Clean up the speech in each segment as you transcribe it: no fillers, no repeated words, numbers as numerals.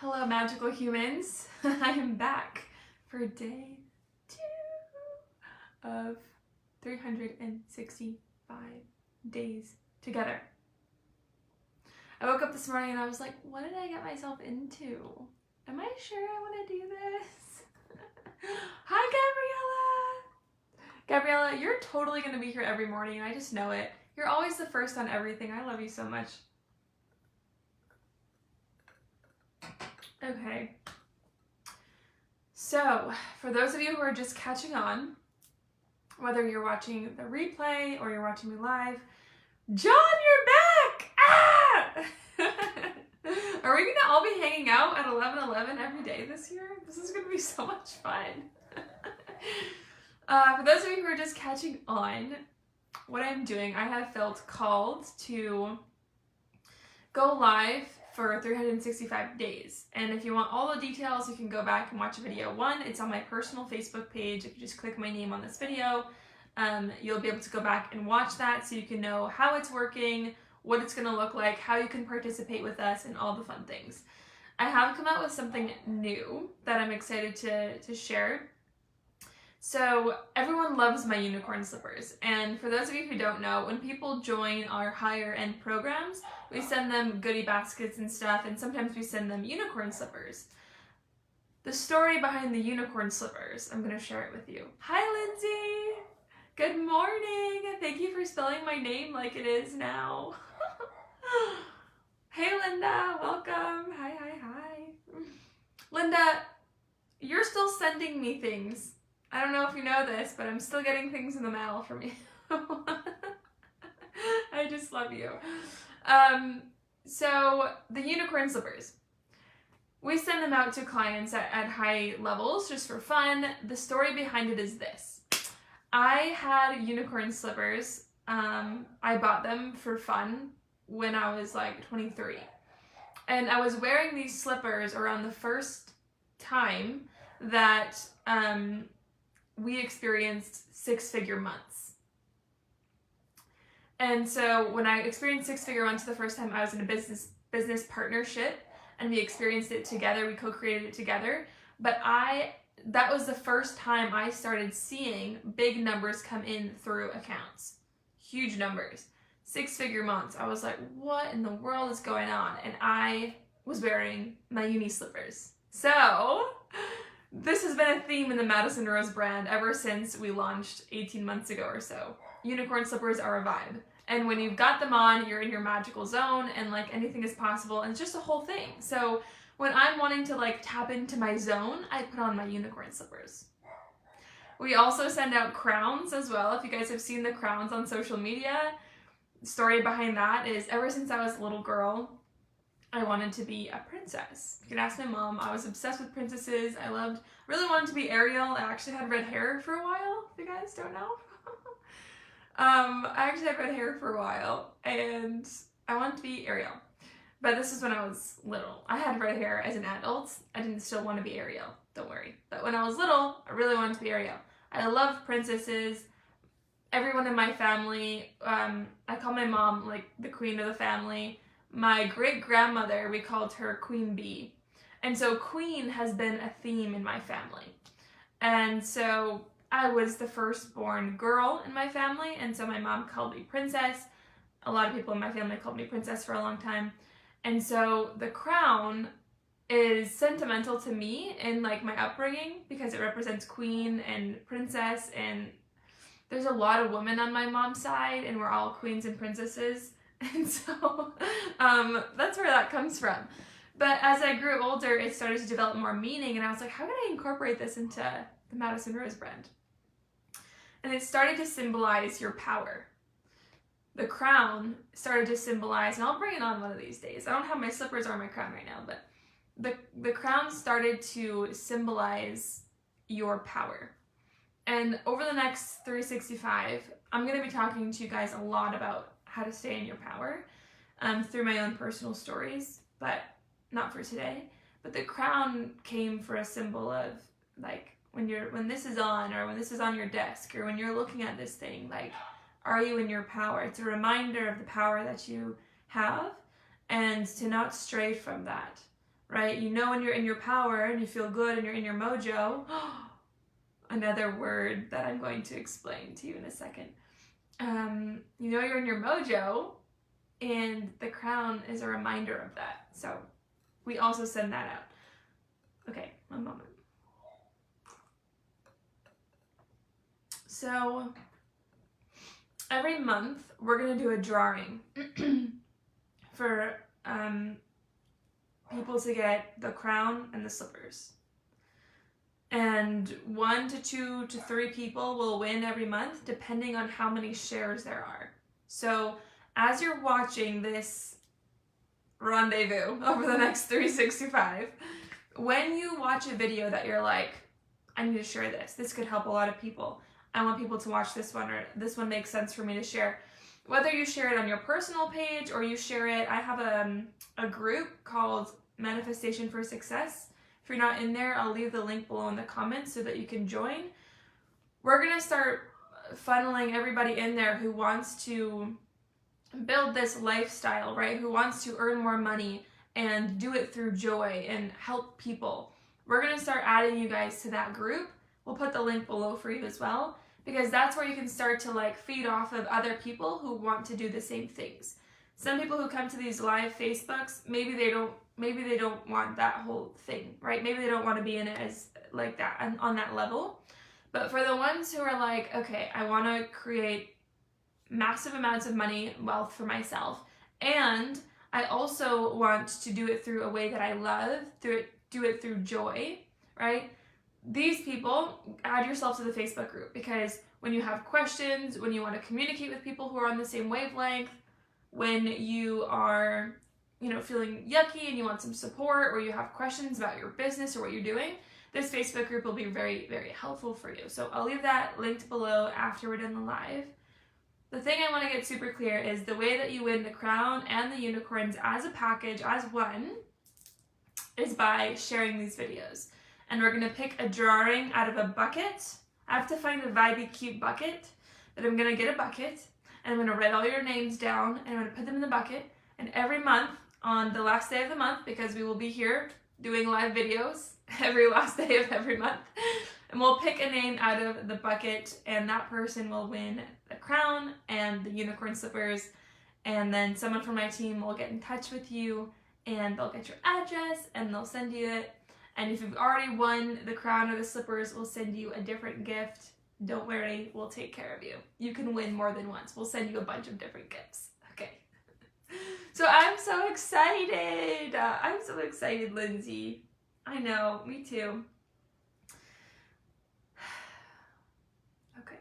Hello, magical humans. I am back for day 2 of 365 days together. I woke up this morning and I was like, what did I get myself into? Am I sure I want to do this? Hi, Gabriella! Gabriella, you're totally going to be here every morning and I just know it. You're always the first on everything. I love you so much. Okay, so for those of you who are just catching on, whether you're watching the replay or you're watching me live, John, you're back! Ah! Are we gonna all be hanging out at 11:11 every day this year? This is gonna be so much fun. For those of you who are just catching on, what I'm doing, I have felt called to go live for 365 days. And if you want all the details, you can go back and watch video 1. It's on my personal Facebook page. If you just click my name on this video, you'll be able to go back and watch that so you can know how it's working, what it's going to look like, how you can participate with us, and all the fun things. I have come out with something new that I'm excited to share. So everyone loves my unicorn slippers, and for those of you who don't know, when people join our higher end programs, we send them goodie baskets and stuff, and sometimes we send them unicorn slippers. The story behind the unicorn slippers, I'm going to share it with you. Hi, Lindsay! Good morning! Thank you for spelling my name like it is now. Hey, Linda! Welcome! Hi. Linda, you're still sending me things. I don't know if you know this, but I'm still getting things in the mail from you. I just love you. So the unicorn slippers. We send them out to clients at high levels just for fun. The story behind it is this. I had unicorn slippers. I bought them for fun when I was like 23. And I was wearing these slippers around the first time that we experienced 6-figure months. And so when I experienced 6-figure months the first time, I was in a business partnership and we experienced it together, we co-created it together. But that was the first time I started seeing big numbers come in through accounts. Huge numbers. 6-figure months. I was like, what in the world is going on? And I was wearing my uni slippers. So this has been a theme in the Madison Rose brand ever since we launched 18 months ago or so. Unicorn slippers are a vibe. And when you've got them on, you're in your magical zone and like anything is possible and it's just a whole thing. So when I'm wanting to like tap into my zone, I put on my unicorn slippers. We also send out crowns as well. If you guys have seen the crowns on social media, the story behind that is ever since I was a little girl, I wanted to be a princess. You can ask my mom. I was obsessed with princesses. Really wanted to be Ariel. I actually had red hair for a while, if you guys don't know. I actually had red hair for a while, and I wanted to be Ariel. But this is when I was little. I had red hair as an adult. I didn't still want to be Ariel, don't worry. But when I was little, I really wanted to be Ariel. I love princesses. Everyone in my family, I call my mom like the queen of the family. My great-grandmother, we called her Queen Bee. And so queen has been a theme in my family. And so I was the firstborn girl in my family, and so my mom called me princess. A lot of people in my family called me princess for a long time. And so the crown is sentimental to me in like my upbringing because it represents queen and princess, and there's a lot of women on my mom's side and we're all queens and princesses. And so that's where that comes from. But as I grew older, it started to develop more meaning, and I was like, how can I incorporate this into the Madison Rose brand? And it started to symbolize your power. The crown started to symbolize, and I'll bring it on one of these days. I don't have my slippers or my crown right now, but the crown started to symbolize your power. And over the next 365, I'm going to be talking to you guys a lot about how to stay in your power through my own personal stories, but not for today. But the crown came for a symbol of like when this is on, or when this is on your desk, or when you're looking at this thing, like, are you in your power? It's a reminder of the power that you have and to not stray from that. right? You know when you're in your power and you feel good and you're in your mojo. Another word that I'm going to explain to you in a second. You know you're in your mojo, and the crown is a reminder of that. So we also send that out. Okay, one moment. So every month we're going to do a drawing for people to get the crown and the slippers. And 1 to 2 to 3 people will win every month, depending on how many shares there are. So as you're watching this rendezvous over the next 365, when you watch a video that you're like, I need to share this, this could help a lot of people, I want people to watch this one, or this one makes sense for me to share. Whether you share it on your personal page or you share it, I have a group called Manifestation for Success. If you're not in there, I'll leave the link below in the comments so that you can join. We're going to start funneling everybody in there who wants to build this lifestyle, right? Who wants to earn more money and do it through joy and help people. We're going to start adding you guys to that group. We'll put the link below for you as well, because that's where you can start to like feed off of other people who want to do the same things. Some people who come to these live Facebooks, maybe they don't want that whole thing, right? Maybe they don't want to be in it as like that and on that level. But for the ones who are like, okay, I want to create massive amounts of money, wealth for myself, and I also want to do it through a way that I love, do it through joy, right? These people, add yourself to the Facebook group, because when you have questions, when you want to communicate with people who are on the same wavelength, when you are, feeling yucky and you want some support, or you have questions about your business or what you're doing, this Facebook group will be very, very helpful for you. So I'll leave that linked below after we're done the live. The thing I want to get super clear is the way that you win the crown and the unicorns as a package, as one, is by sharing these videos. And we're going to pick a drawing out of a bucket. I have to find a vibey, cute bucket, but I'm going to get a bucket, and I'm going to write all your names down, and I'm going to put them in the bucket. And every month, on the last day of the month, because we will be here doing live videos every last day of every month, and we'll pick a name out of the bucket, and that person will win the crown and the unicorn slippers. And then someone from my team will get in touch with you, and they'll get your address, and they'll send you it. And if you've already won the crown or the slippers, we'll send you a different gift. Don't worry, we'll take care of you. You can win more than once. We'll send you a bunch of different gifts. Okay. So I'm so excited. I'm so excited, Lindsay. I know, me too. Okay.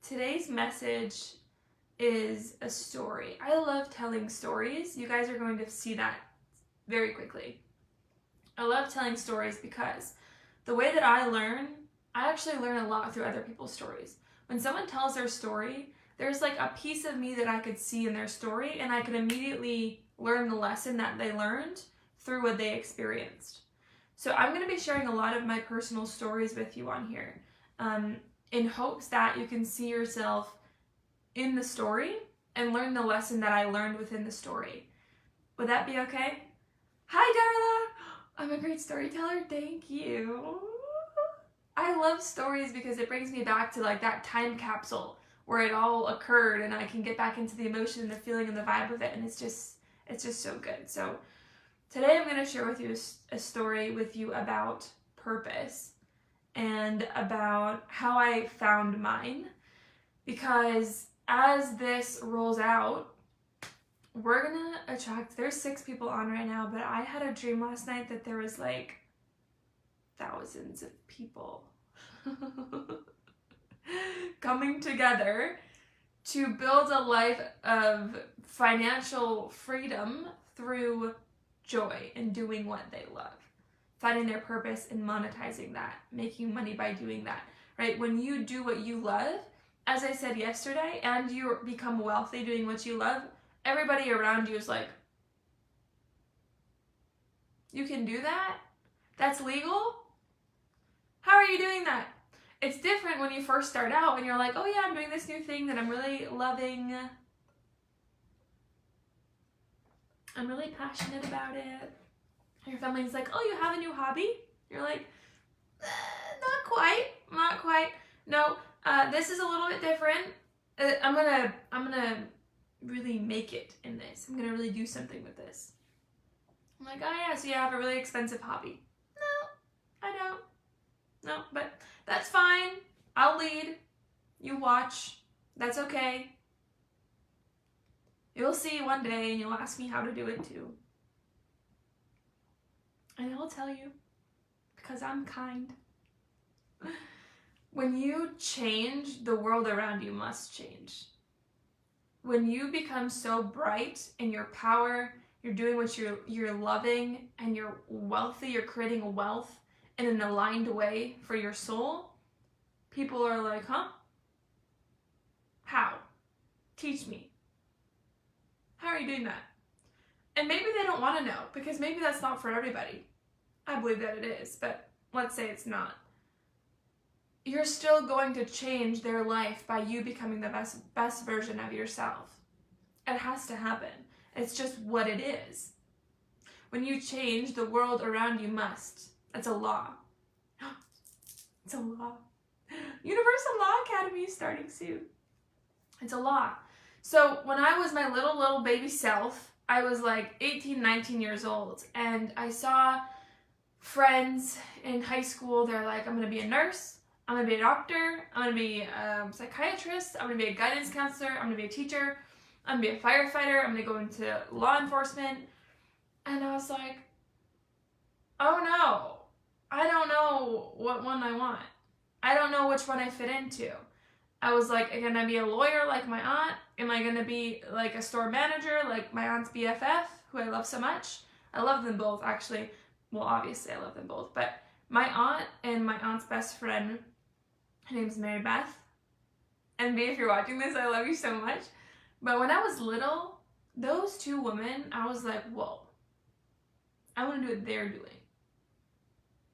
Today's message is a story. I love telling stories. You guys are going to see that very quickly. I love telling stories because the way that I actually learn a lot through other people's stories. When someone tells their story, there's like a piece of me that I could see in their story, and I could immediately learn the lesson that they learned through what they experienced. So I'm going to be sharing a lot of my personal stories with you on here, in hopes that you can see yourself in the story and learn the lesson that I learned within the story. Would that be okay? Hi, Darla! I'm a great storyteller. Thank you. I love stories because it brings me back to like that time capsule where it all occurred, and I can get back into the emotion and the feeling and the vibe of it, and it's just so good. So today I'm going to share with you a story with you about purpose and about how I found mine, because as this rolls out, we're gonna attract, there's 6 people on right now, but I had a dream last night that there was like thousands of people coming together to build a life of financial freedom through joy and doing what they love, finding their purpose and monetizing that, making money by doing that, right? When you do what you love, as I said yesterday, and you become wealthy doing what you love, everybody around you is like, you can do that? That's legal? How are you doing that? It's different when you first start out and you're like, oh yeah, I'm doing this new thing that I'm really loving. I'm really passionate about it. Your family's like, oh, you have a new hobby? You're like, not quite. No, this is a little bit different. I'm gonna really make it in this. I'm gonna really do something with this. I'm like, oh yeah, so you have a really expensive hobby. No, I don't. No, but that's fine. I'll lead. You watch. That's okay. You'll see one day and you'll ask me how to do it too. And I'll tell you, because I'm kind. When you change, the world around you must change. When you become so bright in your power, you're doing what you're loving, and you're wealthy, you're creating wealth in an aligned way for your soul, people are like, huh? How? Teach me. How are you doing that? And maybe they don't want to know, because maybe that's not for everybody. I believe that it is, but let's say it's not. You're still going to change their life by you becoming the best version of yourself. It has to happen. It's just what it is. When you change, the world around you must. It's a law. It's a law. Universal Law Academy is starting soon. It's a law. So when I was my little baby self, I was like 18, 19 years old, and I saw friends in high school. They're like, I'm going to be a nurse. I'm going to be a doctor. I'm going to be a psychiatrist. I'm going to be a guidance counselor. I'm going to be a teacher. I'm going to be a firefighter. I'm going to go into law enforcement. And I was like, oh no, I don't know what one I want. I don't know which one I fit into. I was like, am I going to be a lawyer like my aunt? Am I going to be like a store manager like my aunt's BFF, who I love so much? I love them both, actually. Well, obviously I love them both. But my aunt and my aunt's best friend, her name's Mary Beth. And B, if you're watching this, I love you so much. But when I was little, those two women, I was like, whoa. I want to do what they're doing.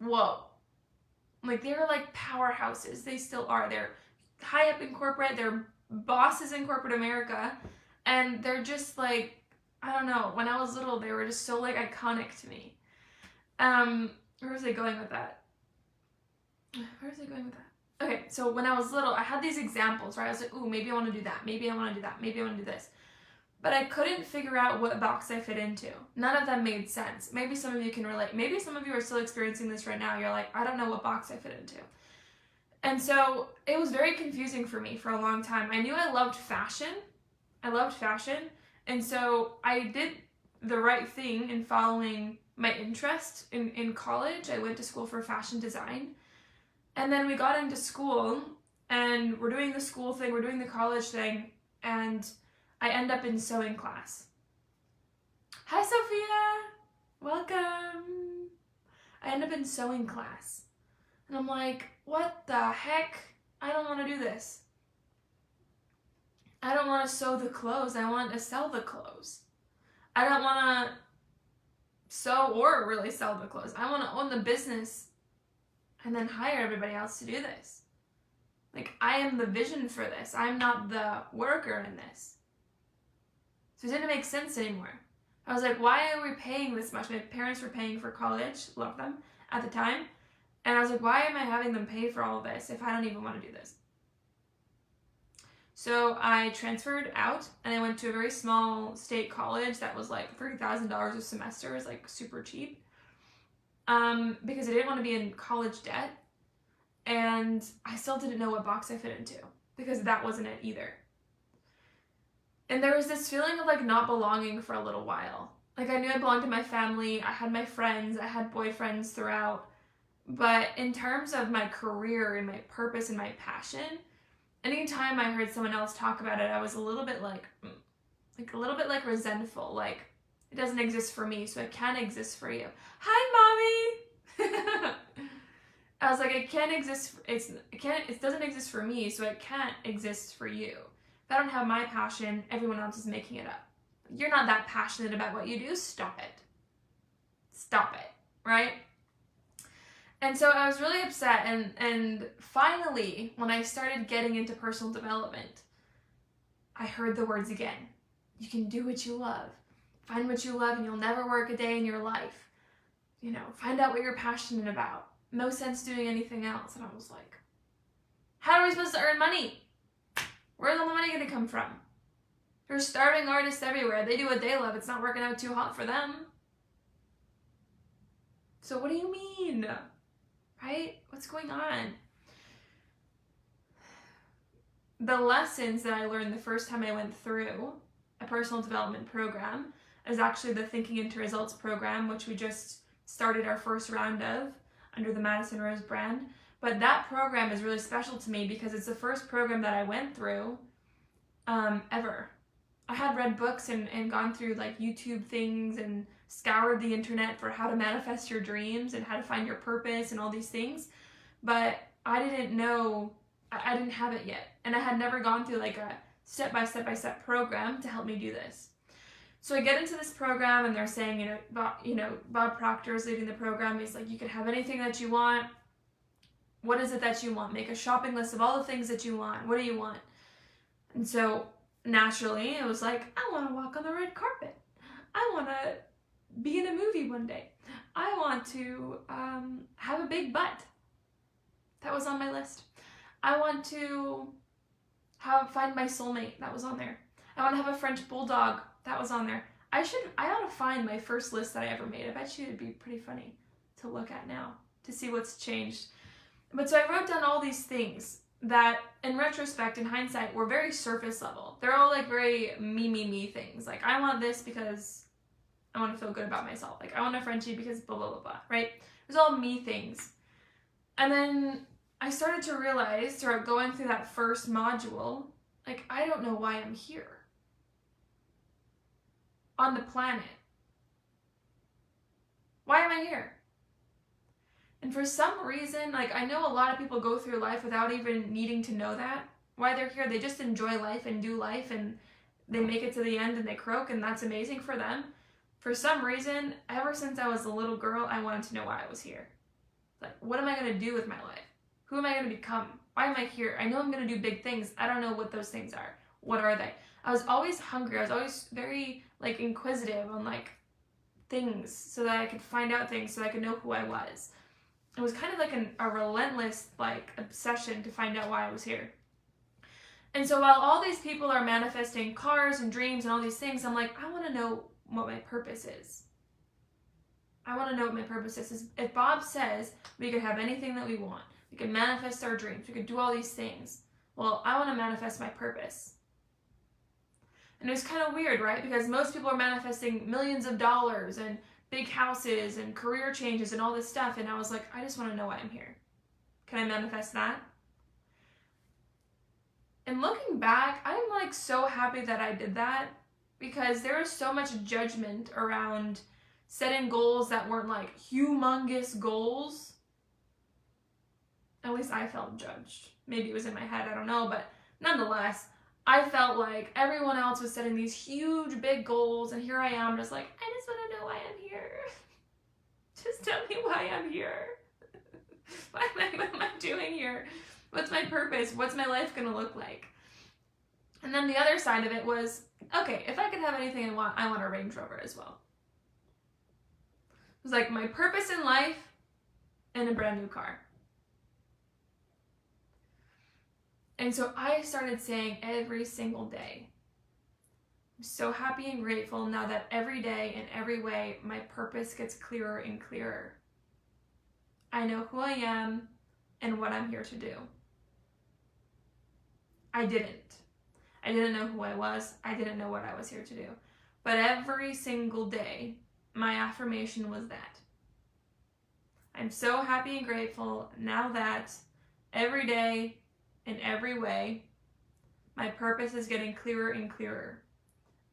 Whoa. Like, they're like powerhouses. They still are. They're high up in corporate. They're bosses in corporate America. And they're just like, I don't know. When I was little, they were just so like iconic to me. Where was I going with that? Okay, so when I was little, I had these examples where I was like, ooh, maybe I want to do that. Maybe I want to do that. Maybe I want to do this. But I couldn't figure out what box I fit into. None of them made sense. Maybe some of you can relate. Maybe some of you are still experiencing this right now. You're like, I don't know what box I fit into. And so it was very confusing for me for a long time. I knew I loved fashion. And so I did the right thing in following my interest in college. I went to school for fashion design. And then we got into school, and we're doing the school thing, we're doing the college thing, and I end up in sewing class. Hi, Sophia! Welcome! I end up in sewing class. And I'm like, what the heck? I don't want to do this. I don't want to sew the clothes. I want to sell the clothes. I don't want to sew or really sell the clothes. I want to own the business and then hire everybody else to do this. Like, I am the vision for this. I'm not the worker in this. So it didn't make sense anymore. I was like, why are we paying this much? My parents were paying for college, love them, at the time. And I was like, why am I having them pay for all of this if I don't even want to do this? So I transferred out, and I went to a very small state college that was like $30,000 a semester. It was like super cheap. Because I didn't want to be in college debt, and I still didn't know what box I fit into, because that wasn't it either. And there was this feeling of like not belonging for a little while. Like, I knew I belonged to my family, I had my friends, I had boyfriends throughout, but in terms of my career and my purpose and my passion, anytime I heard someone else talk about it, I was a little bit like resentful, like, it doesn't exist for me, so it can't exist for you. Hi, Mommy! I was like, it doesn't exist for me, so it can't exist for you. If I don't have my passion, everyone else is making it up. You're not that passionate about what you do, stop it. Stop it, right? And so I was really upset, and finally, when I started getting into personal development, I heard the words again. You can do what you love. Find what you love and you'll never work a day in your life. You know, find out what you're passionate about. No sense doing anything else. And I was like, how are we supposed to earn money? Where's all the money going to come from? There's starving artists everywhere. They do what they love. It's not working out too hot for them. So what do you mean? Right? What's going on? The lessons that I learned the first time I went through a personal development program is actually the Thinking into Results program, which we just started our first round of under the Madison Rose brand. But that program is really special to me because it's the first program that I went through ever. I had read books and gone through like YouTube things and scoured the internet for how to manifest your dreams and how to find your purpose and all these things. But I didn't know, I didn't have it yet. And I had never gone through like a step-by-step program to help me do this. So I get into this program and they're saying, Bob Proctor is leading the program. He's like, you can have anything that you want. What is it that you want? Make a shopping list of all the things that you want. What do you want? And so naturally, it was like, I want to walk on the red carpet. I want to be in a movie one day. I want to have a big butt. That was on my list. I want to find my soulmate. That was on there. I want to have a French bulldog. That was on there. I ought to find my first list that I ever made. I bet you it'd be pretty funny to look at now, to see what's changed. But so I wrote down all these things that in retrospect, in hindsight, were very surface level. They're all like very me things. Like, I want this because I want to feel good about myself. Like, I want a Frenchie because blah, blah, blah, blah, right? It was all me things. And then I started to realize, throughout going through that first module, like, I don't know why I'm here on the planet. Why am I here? And for some reason, like, I know a lot of people go through life without even needing to know that, why they're here. They just enjoy life and do life and they make it to the end and they croak, and that's amazing for them. For some reason, ever since I was a little girl, I wanted to know why I was here. Like, what am I going to do with my life? Who am I going to become? Why am I here? I know I'm going to do big things. I don't know what those things are. What are they? I was always hungry. I was always very, like, inquisitive on, like, things so that I could find out things so that I could know who I was. It was kind of like a relentless, like, obsession to find out why I was here. And so while all these people are manifesting cars and dreams and all these things, I'm like, I want to know what my purpose is. I want to know what my purpose is. If Bob says we could have anything that we want, we could manifest our dreams, we could do all these things, well, I want to manifest my purpose. And it was kind of weird, right? Because most people are manifesting millions of dollars and big houses and career changes and all this stuff. And I was like, I just want to know why I'm here. Can I manifest that? And looking back, I'm like so happy that I did that, because there was so much judgment around setting goals that weren't like humongous goals. At least I felt judged. Maybe it was in my head, I don't know, but nonetheless, I felt like everyone else was setting these huge, big goals, and here I am just like, I just want to know why I'm here. Just tell me why I'm here. What am I doing here? What's my purpose? What's my life going to look like? And then the other side of it was, okay, if I could have anything I want a Range Rover as well. It was like my purpose in life and a brand new car. And so I started saying every single day, I'm so happy and grateful now that every day in every way my purpose gets clearer and clearer. I know who I am and what I'm here to do. I didn't know who I was. I didn't know what I was here to do. But every single day, my affirmation was that. I'm so happy and grateful now that every day, in every way, my purpose is getting clearer and clearer.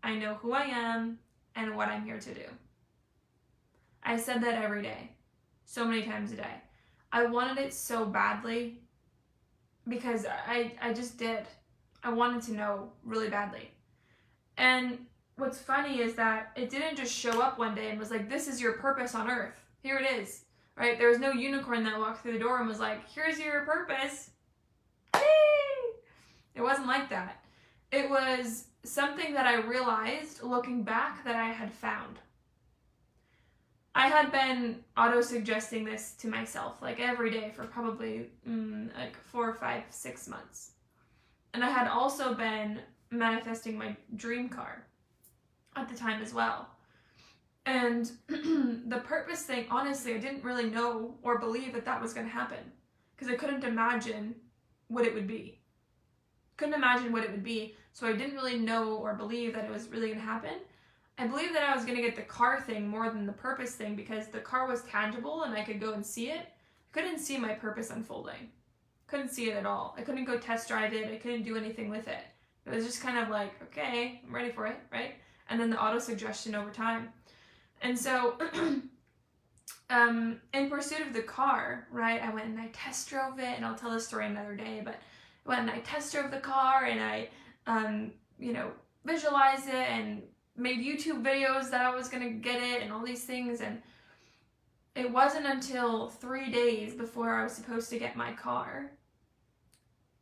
I know who I am and what I'm here to do. I said that every day, so many times a day. I wanted it so badly because I just did. I wanted to know really badly. And what's funny is that it didn't just show up one day and was like, this is your purpose on earth. Here it is, right? There was no unicorn that walked through the door and was like, here's your purpose. Yay! It wasn't like that. It was something that I realized looking back that I had found. I had been auto-suggesting this to myself like every day for probably like 4, 5, 6 months. And I had also been manifesting my dream car at the time as well. And the purpose thing, honestly, I didn't really know or believe that that was going to happen because I couldn't imagine what it would be. Couldn't imagine what it would be, so I didn't really know or believe that it was really going to happen. I believed that I was going to get the car thing more than the purpose thing because the car was tangible and I could go and see it. I couldn't see my purpose unfolding. Couldn't see it at all. I couldn't go test drive it. I couldn't do anything with it. It was just kind of like, okay, I'm ready for it, right? And then the auto-suggestion over time. And so, in pursuit of the car, right, I went and I test drove it, and I'll tell this story another day, but I went and I test drove the car, and I, visualized it, and made YouTube videos that I was going to get it, and all these things, and it wasn't until 3 days before I was supposed to get my car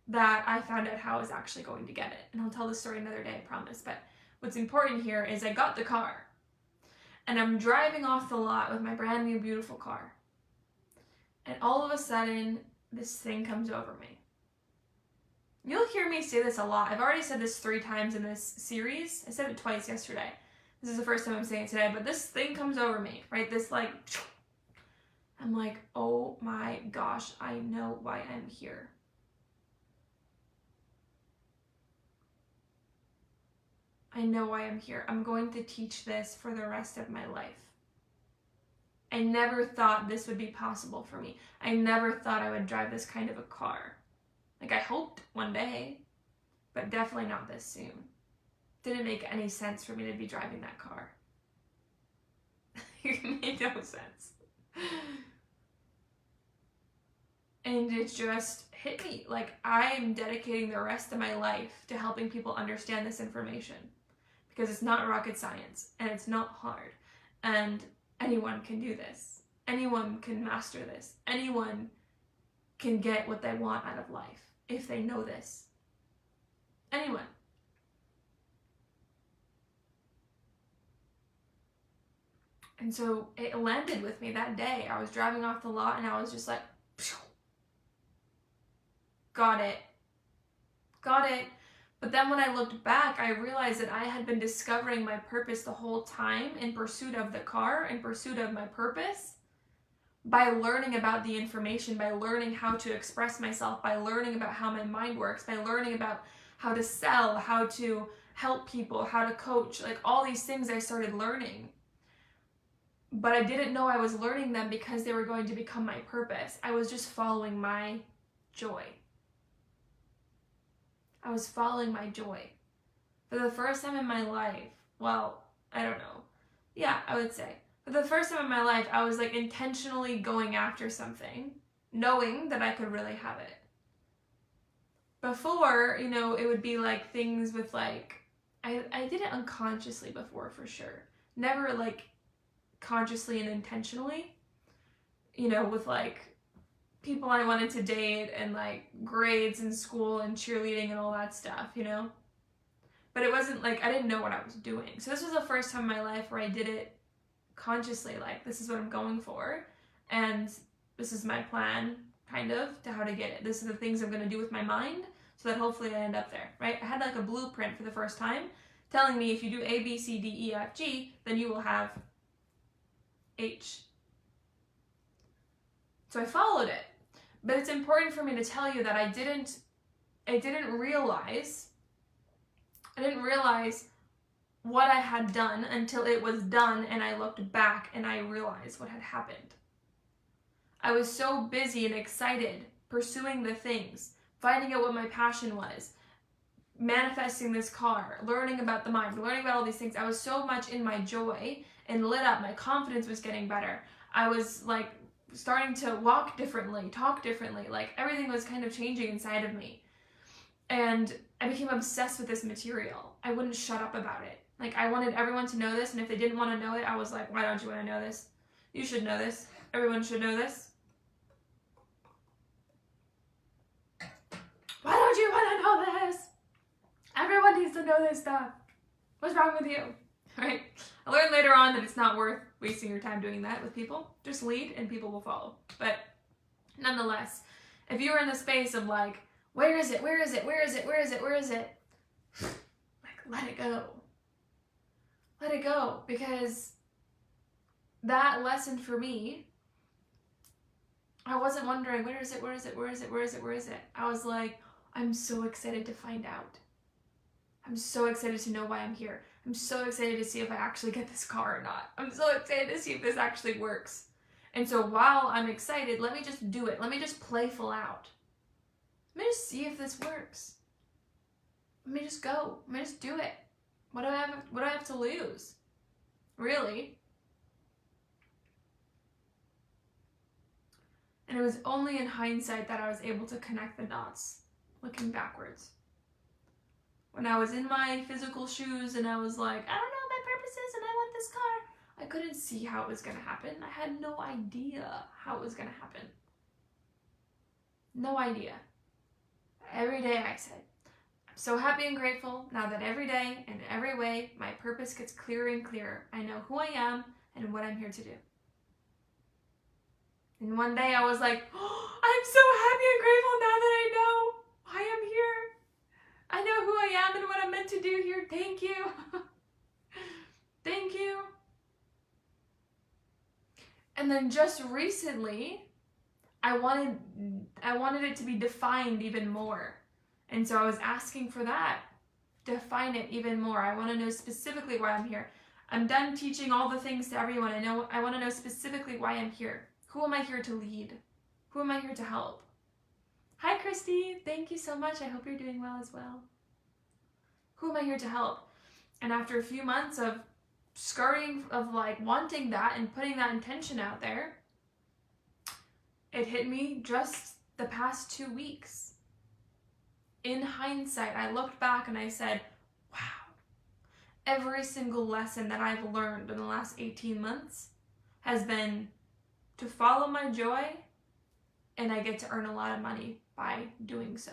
that I found out how I was actually going to get it. And I'll tell the story another day, I promise, but what's important here is I got the car. And I'm driving off the lot with my brand new beautiful car. And all of a sudden, this thing comes over me. You'll hear me say this a lot. I've already said this 3 times in this series. I said it twice yesterday. This is the first time I'm saying it today, but this thing comes over me, right? This I'm like, oh my gosh, I know why I'm here. I know why I'm here. I'm going to teach this for the rest of my life. I never thought this would be possible for me. I never thought I would drive this kind of a car. Like, I hoped one day, but definitely not this soon. Didn't make any sense for me to be driving that car. It made no sense. And it just hit me. Like, I'm dedicating the rest of my life to helping people understand this information. Because it's not rocket science, and it's not hard, and anyone can do this. Anyone can master this. Anyone can get what they want out of life if they know this. Anyone. And so it landed with me that day. I was driving off the lot, and I was just like, phew. Got it. Got it. But then when I looked back, I realized that I had been discovering my purpose the whole time in pursuit of the car, in pursuit of my purpose, by learning about the information, by learning how to express myself, by learning about how my mind works, by learning about how to sell, how to help people, how to coach, like all these things I started learning. But I didn't know I was learning them because they were going to become my purpose. I was just following my joy. I was following my joy. For the first time in my life, well, I don't know. Yeah, I would say. For the first time in my life, I was like intentionally going after something, knowing that I could really have it. Before, it would be like things with like, I did it unconsciously before for sure. Never like consciously and intentionally, with like people I wanted to date and like grades in school and cheerleading and all that stuff, But it wasn't like, I didn't know what I was doing. So this was the first time in my life where I did it consciously, like this is what I'm going for. And this is my plan, kind of, to how to get it. This are the things I'm going to do with my mind so that hopefully I end up there, right? I had like a blueprint for the first time telling me if you do A, B, C, D, E, F, G, then you will have H. So I followed it. But it's important for me to tell you that I didn't realize what I had done until it was done and I looked back and I realized what had happened. I was so busy and excited pursuing the things, finding out what my passion was, manifesting this car, learning about the mind, learning about all these things. I was so much in my joy and lit up. My confidence was getting better. I was like starting to walk differently, talk differently, like everything was kind of changing inside of me. And I became obsessed with this material. I wouldn't shut up about it. Like I wanted everyone to know this, and if they didn't want to know it, I was like, why don't you want to know this? You should know this. Everyone should know this. Why don't you want to know this? Everyone needs to know this stuff. What's wrong with you? Right? I learned later on that it's not worth wasting your time doing that with people. Just lead and people will follow. But nonetheless, if you're in the space of like, where is it? Where is it? Where is it? Where is it? Where is it? Like, let it go. Let it go. Because that lesson for me, I wasn't wondering, where is it? Where is it? Where is it? Where is it? Where is it? I was like, I'm so excited to find out. I'm so excited to know why I'm here. I'm so excited to see if I actually get this car or not. I'm so excited to see if this actually works. And so while I'm excited, let me just do it. Let me just playful out. Let me just see if this works. Let me just go. Let me just do it. What do I have to lose? Really? And it was only in hindsight that I was able to connect the dots, looking backwards. When I was in my physical shoes and I was like, I don't know what my purpose is and I want this car, I couldn't see how it was going to happen. I had no idea how it was going to happen. No idea. Every day I said, I'm so happy and grateful now that every day and every way my purpose gets clearer and clearer. I know who I am and what I'm here to do. And one day I was like, oh, I'm so happy and grateful now that I know why I'm here. I know who I am and what I'm meant to do here. Thank you. Thank you. And then just recently, I wanted it to be defined even more. And so I was asking for that. Define it even more. I want to know specifically why I'm here. I'm done teaching all the things to everyone. I want to know specifically why I'm here. Who am I here to lead? Who am I here to help? Hi, Christy. Thank you so much. I hope you're doing well as well. Who am I here to help? And after a few months of scurrying, of like wanting that and putting that intention out there, it hit me just the past 2 weeks. In hindsight, I looked back and I said, wow, every single lesson that I've learned in the last 18 months has been to follow my joy, and I get to earn a lot of money by doing so.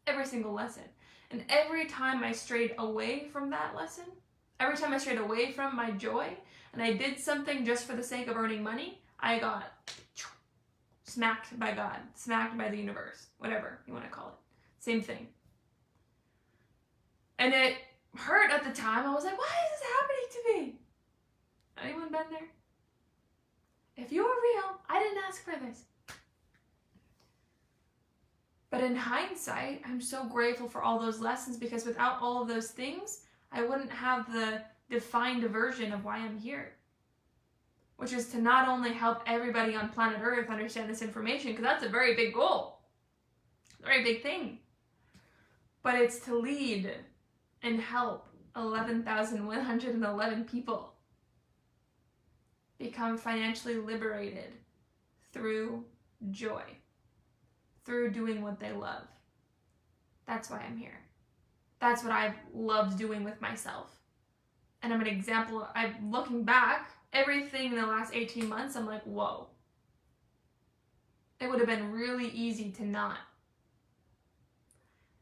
Every single lesson. And every time I strayed away from that lesson, every time I strayed away from my joy, and I did something just for the sake of earning money, I got smacked by God, smacked by the universe, whatever you want to call it. Same thing. And it hurt at the time. I was like, why is this happening to me? Anyone been there? If you're real, I didn't ask for this. But in hindsight, I'm so grateful for all those lessons, because without all of those things, I wouldn't have the defined version of why I'm here. Which is to not only help everybody on planet Earth understand this information, because that's a very big goal, a very big thing, but it's to lead and help 11,111 people become financially liberated through joy, through doing what they love. That's why I'm here. That's what I've loved doing with myself. And I'm an example. I'm looking back, everything in the last 18 months, I'm like, whoa. It would have been really easy to not.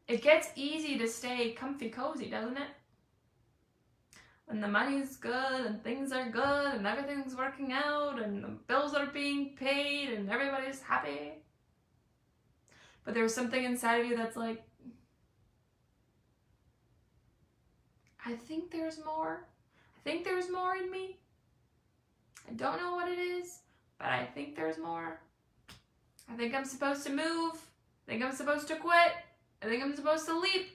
It gets easy to stay comfy cozy, doesn't it? When the money's good and things are good and everything's working out and the bills are being paid and everybody's happy. But there's something inside of you that's like, I think there's more. I think there's more in me. I don't know what it is, but I think there's more. I think I'm supposed to move. I think I'm supposed to quit. I think I'm supposed to leap.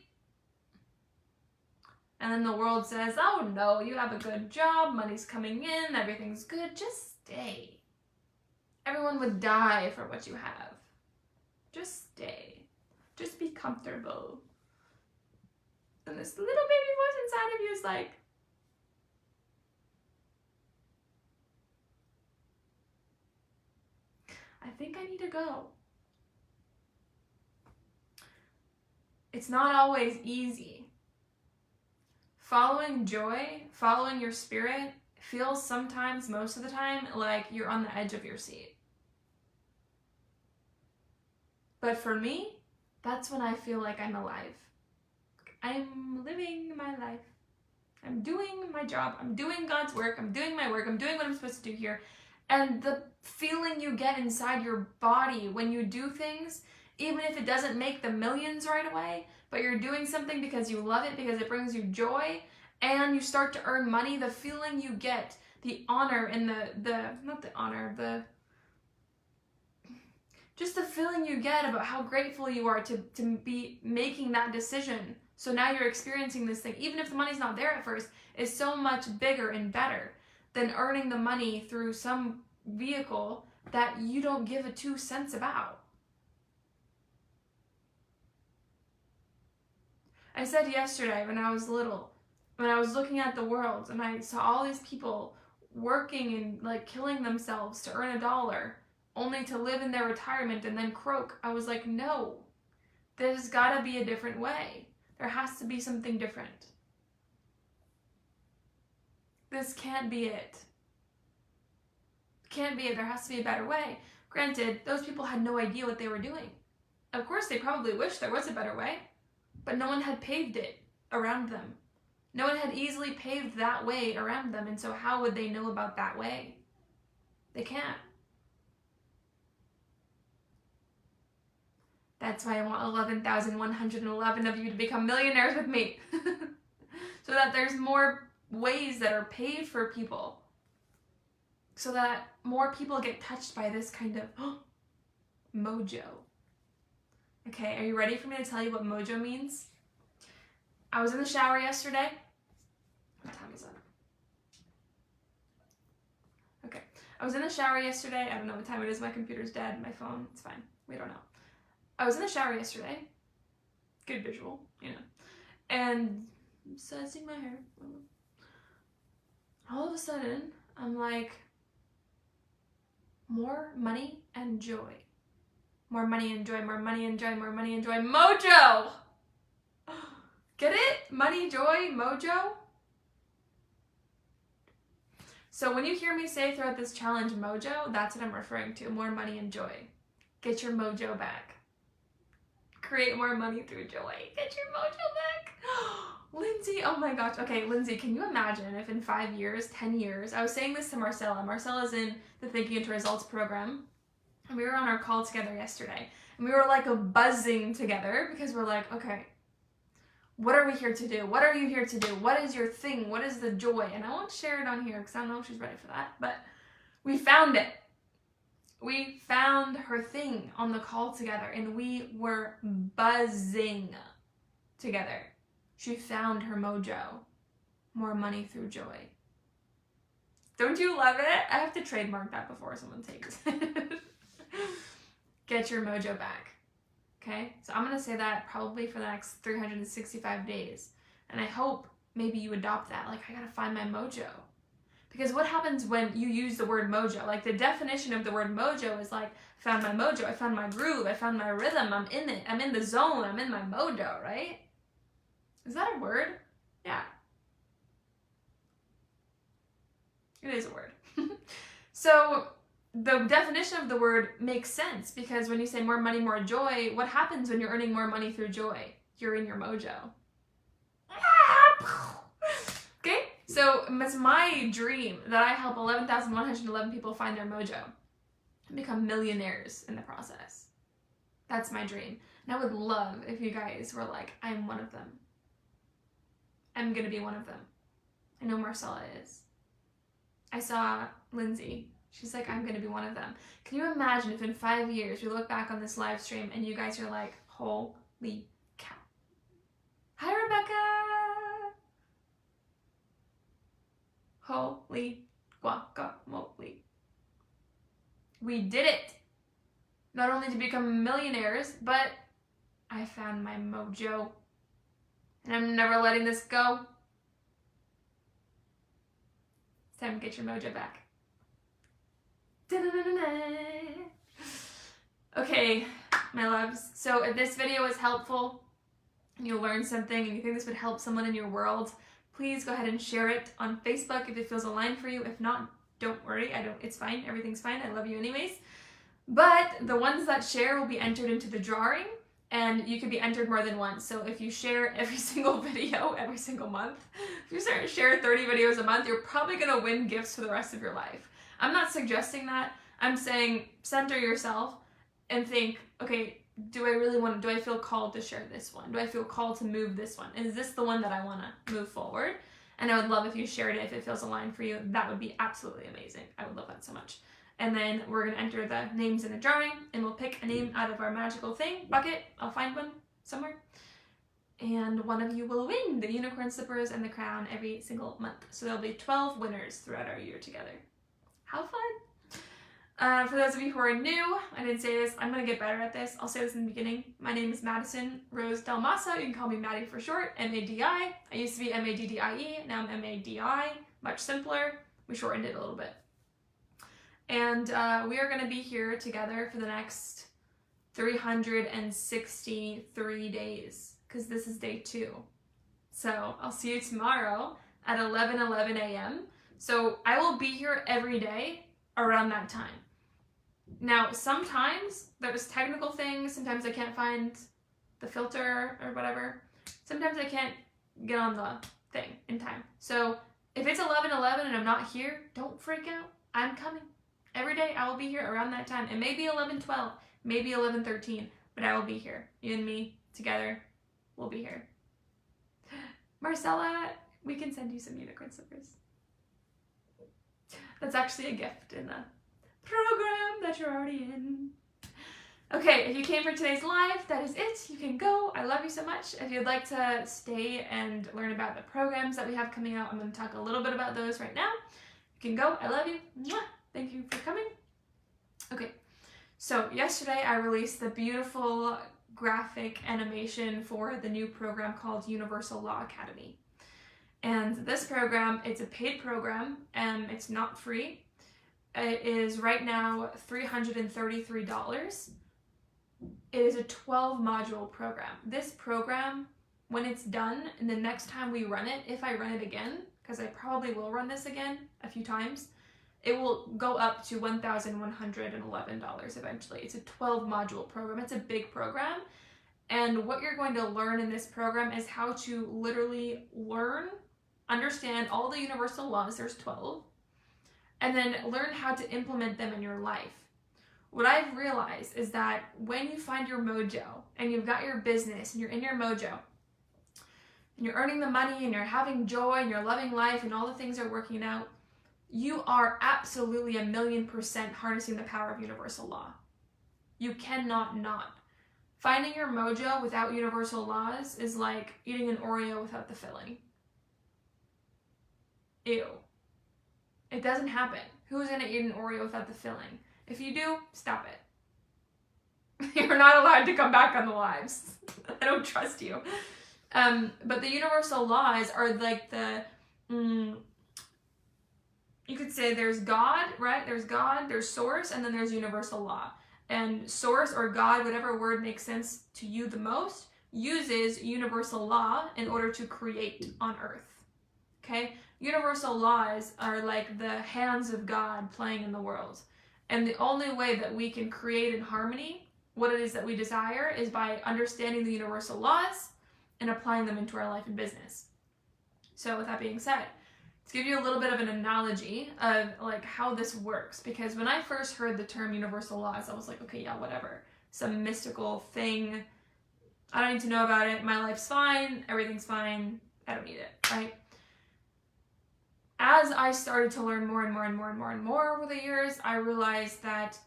And then the world says, oh no, you have a good job, money's coming in, everything's good, just stay. Everyone would die for what you have. Just stay. Just be comfortable. And this little baby voice inside of you is like, I think I need to go. It's not always easy. Following joy, following your spirit, feels sometimes, most of the time, like you're on the edge of your seat. But for me, that's when I feel like I'm alive. I'm living my life. I'm doing my job. I'm doing God's work. I'm doing my work. I'm doing what I'm supposed to do here. And the feeling you get inside your body when you do things, even if it doesn't make the millions right away, but you're doing something because you love it, because it brings you joy, and you start to earn money, the feeling you get, the honor and just the feeling you get about how grateful you are to be making that decision. So now you're experiencing this thing, even if the money's not there at first, is so much bigger and better than earning the money through some vehicle that you don't give a 2 cents about. I said yesterday when I was little, when I was looking at the world and I saw all these people working and like killing themselves to earn $1 only to live in their retirement and then croak, I was like, no, there's gotta be a different way. There has to be something different. This can't be it. Can't be it. There has to be a better way. Granted, those people had no idea what they were doing. Of course, they probably wished there was a better way, but no one had paved it around them. No one had easily paved that way around them, and so how would they know about that way? They can't. That's why I want 11,111 of you to become millionaires with me. So that there's more ways that are paved for people. So that more people get touched by this kind of mojo. Okay, are you ready for me to tell you what mojo means? I was in the shower yesterday. What time is it? Okay, I was in the shower yesterday. I don't know what time it is. My computer's dead. My phone, it's fine. We don't know. I was in the shower yesterday. Good visual, you know. And I'm sudsing my hair. All of a sudden, I'm like, more money and joy. More money and joy, more money and joy, more money and joy. Mojo! Get it? Money, joy, mojo? So when you hear me say throughout this challenge mojo, that's what I'm referring to. More money and joy. Get your mojo back. Create more money through joy. Get your mojo back. Lindsay, oh my gosh. Okay, Lindsay, can you imagine if in 5 years, 10 years, I was saying this to Marcella. Marcella's in the Thinking into Results program. And we were on our call together yesterday. And we were like buzzing together because we're like, okay, what are we here to do? What are you here to do? What is your thing? What is the joy? And I won't share it on here because I don't know if she's ready for that. But we found it. We found her thing on the call together and we were buzzing together. She found her mojo. More money through joy. Don't you love it? I have to trademark that before someone takes it. Get your mojo back. Okay? So I'm going to say that probably for the next 365 days. And I hope maybe you adopt that. Like, I got to find my mojo. Because what happens when you use the word mojo? Like, the definition of the word mojo is like, I found my mojo, I found my groove, I found my rhythm, I'm in it, I'm in the zone, I'm in my mojo, right? Is that a word? Yeah. It is a word. So, the definition of the word makes sense because when you say more money, more joy, what happens when you're earning more money through joy? You're in your mojo. Okay? So it's my dream that I help 11,111 people find their mojo and become millionaires in the process. That's my dream. And I would love if you guys were like, I'm one of them. I'm going to be one of them. I know Marcella is. I saw Lindsay. She's like, I'm going to be one of them. Can you imagine if in 5 years we look back on this live stream and you guys are like, holy cow. Hi, Rebecca. Holy guacamole. We did it. Not only to become millionaires, but I found my mojo. And I'm never letting this go. It's time to get your mojo back. Okay, my loves. So if this video was helpful and you learned something and you think this would help someone in your world, please go ahead and share it on Facebook if it feels aligned for you. If not, don't worry. It's fine. Everything's fine. I love you anyways. But the ones that share will be entered into the drawing. and you could be entered more than once. So if you share every single video every single month, if you share 30 videos a month, you're probably going to win gifts for the rest of your life. I'm not suggesting that. I'm saying center yourself and think, okay, do I feel called to share this one? Do I feel called to move this one? Is this the one that I want to move forward? And I would love if you shared it if it feels aligned for you. That would be absolutely amazing. I would love that so much. And then we're going to enter the names in a drawing, and we'll pick a name out of our magical thing bucket. I'll find one somewhere. And one of you will win the unicorn slippers and the crown every single month. So there'll be 12 winners throughout our year together. How fun! For those of you who are new, I didn't say this, I'm going to get better at this. I'll say this in the beginning. My name is Madison Rose Dalmaso. You can call me Maddie for short, M-A-D-I. I used to be M-A-D-D-I-E, now I'm M-A-D-I. Much simpler. We shortened it a little bit. And we are going to be here together for the next 363 days, because this is day 2. So I'll see you tomorrow at 11:11 a.m. So I will be here every day around that time. Now, sometimes there's technical things. Sometimes I can't find the filter or whatever. Sometimes I can't get on the thing in time. So if it's 11:11 and I'm not here, don't freak out. I'm coming. Every day I will be here around that time. It may be 11:12, maybe 11:13, but I will be here. You and me together, we'll be here. Marcella, we can send you some unicorn slippers. That's actually a gift in the program that you're already in. Okay, if you came for today's live, that is it. You can go. I love you so much. If you'd like to stay and learn about the programs that we have coming out, I'm going to talk a little bit about those right now. You can go. I love you. Mwah. Thank you for coming. Okay, so yesterday I released the beautiful graphic animation for the new program called Universal Law Academy. And this program, it's a paid program, and it's not free. It is right now $333. It is a 12-module program. This program, when it's done, and the next time we run it, if I run it again, because I probably will run this again a few times, it will go up to $1,111 eventually. It's a 12-module program. It's a big program. And what you're going to learn in this program is how to literally understand all the universal laws, there's 12, and then learn how to implement them in your life. What I've realized is that when you find your mojo, and you've got your business, and you're in your mojo, and you're earning the money, and you're having joy, and you're loving life, and all the things are working out, you are absolutely 1,000,000% harnessing the power of universal law. You cannot not. Finding your mojo without universal laws is like eating an Oreo without the filling. Ew. It doesn't happen. Who's gonna eat an Oreo without the filling? If you do, stop it. You're not allowed to come back on the lives. I don't trust you. But the universal laws are like the... you could say there's God, right? There's God, there's source, and then there's universal law. And source or God, whatever word makes sense to you the most, uses universal law in order to create on earth. Okay? Universal laws are like the hands of God playing in the world. And the only way that we can create in harmony what it is that we desire is by understanding the universal laws and applying them into our life and business. So with that being said, to give you a little bit of an analogy of like how this works, because when I first heard the term universal laws, I was like, okay, yeah, whatever. Some mystical thing. I don't need to know about it. My life's fine. Everything's fine. I don't need it, right? As I started to learn more and more and more and more and more over the years, I realized that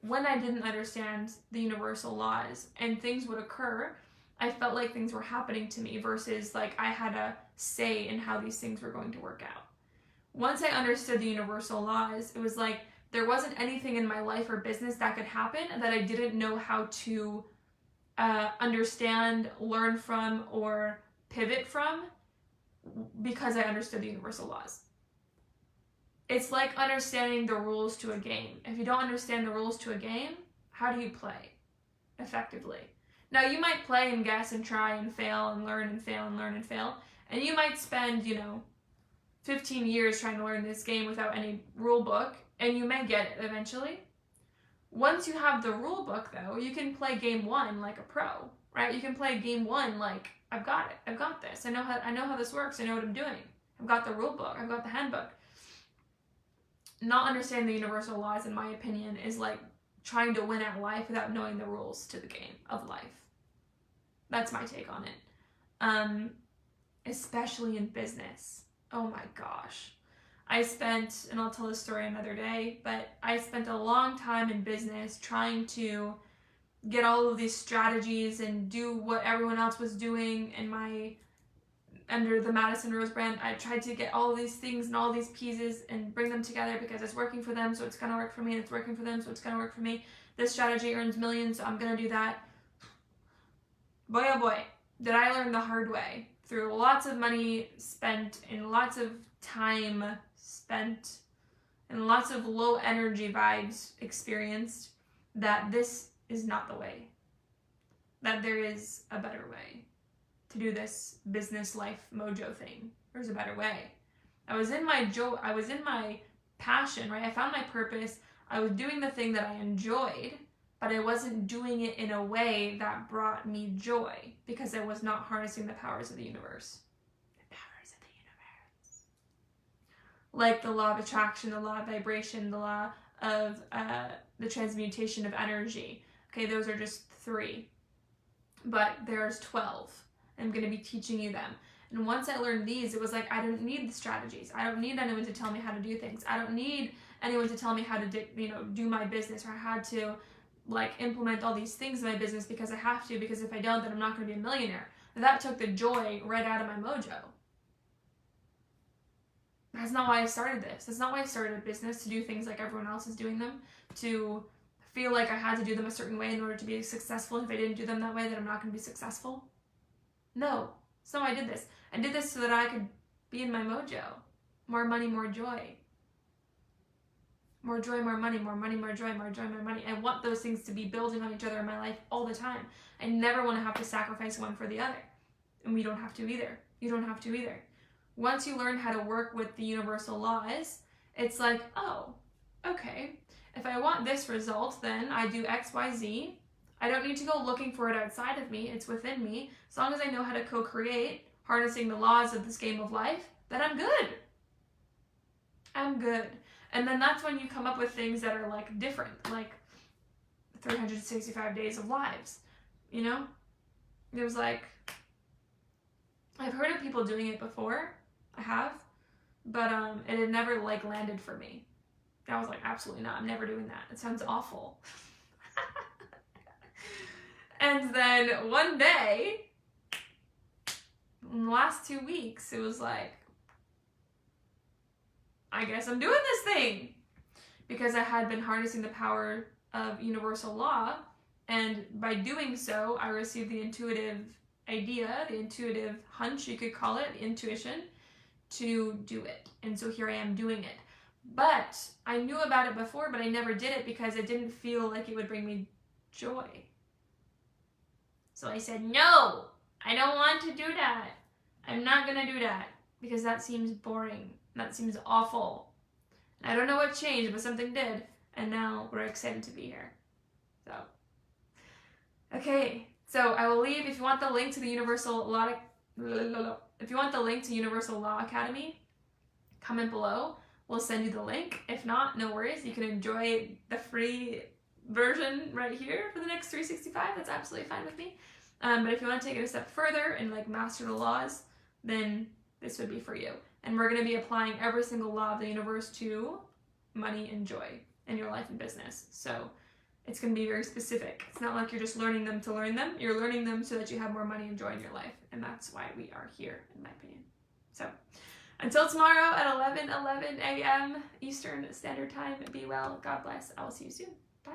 when I didn't understand the universal laws and things would occur, I felt like things were happening to me versus like I had a say in how these things were going to work out. Once I understood the universal laws, it was like there wasn't anything in my life or business that could happen that I didn't know how to understand, learn from, or pivot from because I understood the universal laws. It's like understanding the rules to a game. If you don't understand the rules to a game, how do you play effectively? Now, you might play and guess and try and fail and learn and fail and learn and fail. And you might spend, 15 years trying to learn this game without any rule book, and you may get it eventually. Once you have the rule book, though, you can play game one like a pro, right? You can play game one like, I've got it. I've got this. I know how this works. I know what I'm doing. I've got the rule book. I've got the handbook. Not understanding the universal laws, in my opinion, is like trying to win at life without knowing the rules to the game of life. That's my take on it. Especially in business. Oh my gosh. I spent, and I'll tell this story another day, but I spent a long time in business trying to get all of these strategies and do what everyone else was doing in under the Madison Rose brand. I tried to get all of these things and all these pieces and bring them together because it's working for them, so it's going to work for me, and it's working for them, so it's going to work for me. This strategy earns millions, so I'm going to do that. Boy, oh boy, did I learn the hard way through lots of money spent and lots of time spent and lots of low energy vibes experienced that this is not the way. That there is a better way to do this business life mojo thing. There's a better way. I was in my passion, right? I found my purpose. I was doing the thing that I enjoyed, but I wasn't doing it in a way that brought me joy because I was not harnessing the powers of the universe. The powers of the universe. Like the law of attraction, the law of vibration, the law of the transmutation of energy. Okay, those are just 3. But there's 12. I'm going to be teaching you them. And once I learned these, it was like, I don't need the strategies. I don't need anyone to tell me how to do things. I don't need anyone to tell me how to do my business, or how to like implement all these things in my business because I have to, because if I don't, then I'm not going to be a millionaire. And that took the joy right out of my mojo. That's not why I started this. That's not why I started a business, to do things like everyone else is doing them, to feel like I had to do them a certain way in order to be successful. If I didn't do them that way, then I'm not going to be successful. No. So I did this. I did this so that I could be in my mojo. More money, more joy. More joy, more money, more money, more joy, more joy, more money. I want those things to be building on each other in my life all the time. I never want to have to sacrifice one for the other. And we don't have to either. You don't have to either. Once you learn how to work with the universal laws, it's like, oh, okay. If I want this result, then I do X, Y, Z. I don't need to go looking for it outside of me. It's within me. As long as I know how to co-create, harnessing the laws of this game of life, then I'm good. I'm good. And then that's when you come up with things that are like different, like 365 days of lives, you know? It was like, I've heard of people doing it before. I have. But it had never like landed for me. I was like, absolutely not. I'm never doing that. It sounds awful. And then one day, in the last 2 weeks, it was like, I guess I'm doing this thing. Because I had been harnessing the power of universal law, and by doing so, I received the intuitive idea, the intuitive hunch, you could call it, intuition, to do it. And so here I am doing it. But I knew about it before, but I never did it because it didn't feel like it would bring me joy. So I said, no, I don't want to do that. I'm not going to do that because that seems boring. That seems awful. I don't know what changed, but something did. And now we're excited to be here. So, okay. So I will leave. If you want the link to the Universal Law, Academy, comment below. We'll send you the link. If not, no worries. You can enjoy the free version right here for the next 365. That's absolutely fine with me. But if you want to take it a step further and like master the laws, then this would be for you. And we're going to be applying every single law of the universe to money and joy in your life and business. So it's going to be very specific. It's not like you're just learning them to learn them. You're learning them so that you have more money and joy in your life. And that's why we are here, in my opinion. So until tomorrow at 11 a.m. Eastern Standard Time, be well. God bless. I will see you soon. Bye.